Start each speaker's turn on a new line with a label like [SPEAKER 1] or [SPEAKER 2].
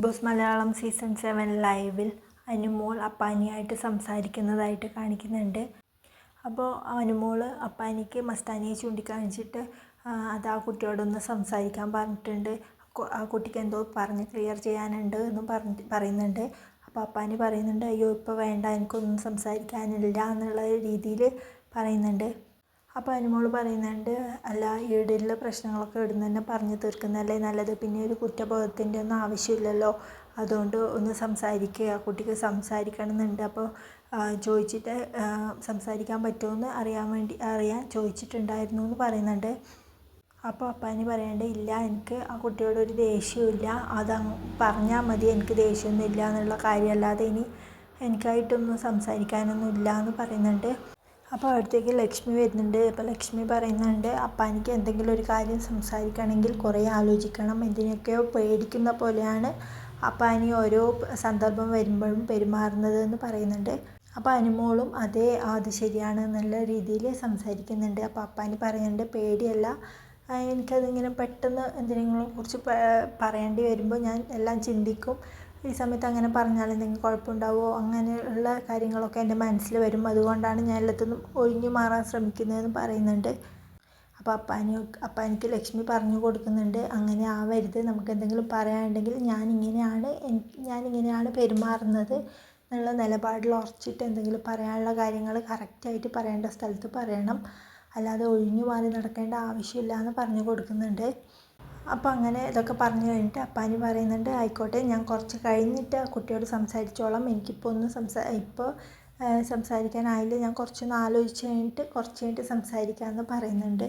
[SPEAKER 1] Boss Malayalam season 7 ലൈവിൽ അനുമോൾ അപ്പാനിയായിട്ട് സംസാരിക്കുന്നതായിട്ട് കാണിക്കുന്നുണ്ട്. അപ്പോൾ അനുമോൾ അപ്പാനിക്ക് മസ്താനിയെ ചൂണ്ടിക്കാണിച്ചിട്ട് അത് ആ കുട്ടിയോടൊന്ന് സംസാരിക്കാൻ പറഞ്ഞിട്ടുണ്ട്. ആ കുട്ടിക്ക് എന്തോ പറഞ്ഞ് ക്ലിയർ ചെയ്യാനുണ്ട് എന്നും പറയുന്നുണ്ട്. അപ്പോൾ അപ്പാനി പറയുന്നുണ്ട്, അയ്യോ ഇപ്പോൾ വേണ്ട, എനിക്കൊന്നും സംസാരിക്കാനില്ല എന്നുള്ള രീതിയിൽ പറയുന്നുണ്ട്. അപ്പോൾ അനുമോൾ പറയുന്നുണ്ട്, അല്ല ഈടുള്ള പ്രശ്നങ്ങളൊക്കെ ഇവിടുന്ന് തന്നെ പറഞ്ഞു തീർക്കുന്നതല്ലേ നല്ലത്, പിന്നെ ഒരു കുറ്റബോധത്തിൻ്റെ ഒന്നും ആവശ്യമില്ലല്ലോ, അതുകൊണ്ട് ഒന്ന് സംസാരിക്കുക, ആ കുട്ടിക്ക് സംസാരിക്കണം എന്നുണ്ട്. അപ്പോൾ ചോദിച്ചിട്ട് സംസാരിക്കാൻ പറ്റുമോ എന്ന് അറിയാൻ ചോദിച്ചിട്ടുണ്ടായിരുന്നു എന്ന് പറയുന്നുണ്ട്. അപ്പോൾ അപ്പാനി പറയേണ്ടത്, ഇല്ല, എനിക്ക് ആ കുട്ടിയോടൊരു ദേഷ്യമില്ല, അത് പറഞ്ഞാൽ മതി, എനിക്ക് ദേഷ്യമൊന്നും ഇല്ല എന്നുള്ള കാര്യമല്ലാതെ ഇനി എനിക്കായിട്ടൊന്നും സംസാരിക്കാനൊന്നും ഇല്ല എന്ന് പറയുന്നുണ്ട്. അപ്പോൾ അടുത്തേക്ക് ലക്ഷ്മി വരുന്നുണ്ട്. അപ്പോൾ ലക്ഷ്മി പറയുന്നുണ്ട്, അപ്പാനിക്ക് എന്തെങ്കിലും ഒരു കാര്യം സംസാരിക്കണമെങ്കിൽ കുറേ ആലോചിക്കണം, എന്തിനൊക്കെയോ പേടിക്കുന്ന പോലെയാണ് അപ്പാനി ഓരോ സന്ദർഭം വരുമ്പോഴും പെരുമാറുന്നത് എന്ന് പറയുന്നുണ്ട്. അപ്പോൾ അനുമോളും അത് ശരിയാണ് എന്നുള്ള രീതിയിൽ സംസാരിക്കുന്നുണ്ട്. അപ്പോൾ അപ്പാനി പറയുന്നുണ്ട്, പേടിയല്ല, എനിക്കതിങ്ങനെ പെട്ടെന്ന് എന്തിനെങ്കിലും കുറിച്ച് പറയേണ്ടി വരുമ്പോൾ ഞാൻ എല്ലാം ചിന്തിക്കും, ഈ സമയത്ത് അങ്ങനെ പറഞ്ഞാൽ എന്തെങ്കിലും കുഴപ്പമുണ്ടാവുമോ, അങ്ങനെയുള്ള കാര്യങ്ങളൊക്കെ എൻ്റെ മനസ്സിൽ വരും, അതുകൊണ്ടാണ് ഞാൻ എല്ലാത്തിനും ഒഴിഞ്ഞു മാറാൻ ശ്രമിക്കുന്നതെന്ന് പറയുന്നുണ്ട്. അപ്പോൾ അപ്പാനിക്ക് ലക്ഷ്മി പറഞ്ഞു കൊടുക്കുന്നുണ്ട്, അങ്ങനെ ആവരുത്, നമുക്ക് എന്തെങ്കിലും പറയാനുണ്ടെങ്കിൽ ഞാനിങ്ങനെയാണ് പെരുമാറുന്നത് എന്നുള്ള നിലപാടിൽ ഉറച്ചിട്ട് എന്തെങ്കിലും പറയാനുള്ള കാര്യങ്ങൾ കറക്റ്റായിട്ട് പറയേണ്ട സ്ഥലത്ത് പറയണം, അല്ലാതെ ഒഴിഞ്ഞു മാറി നടക്കേണ്ട ആവശ്യമില്ല എന്ന് പറഞ്ഞു കൊടുക്കുന്നുണ്ട്. അപ്പോൾ അങ്ങനെ ഇതൊക്കെ പറഞ്ഞു കഴിഞ്ഞിട്ട് അപ്പാനി പറയുന്നുണ്ട്, ആയിക്കോട്ടെ, ഞാൻ കുറച്ച് കഴിഞ്ഞിട്ട് ആ കുട്ടിയോട് സംസാരിച്ചോളാം, എനിക്കിപ്പോൾ ഇപ്പോൾ സംസാരിക്കാനായില്ല, ഞാൻ കുറച്ചൊന്ന് ആലോചിച്ച് കഴിഞ്ഞിട്ട് സംസാരിക്കാമെന്ന് പറയുന്നുണ്ട്.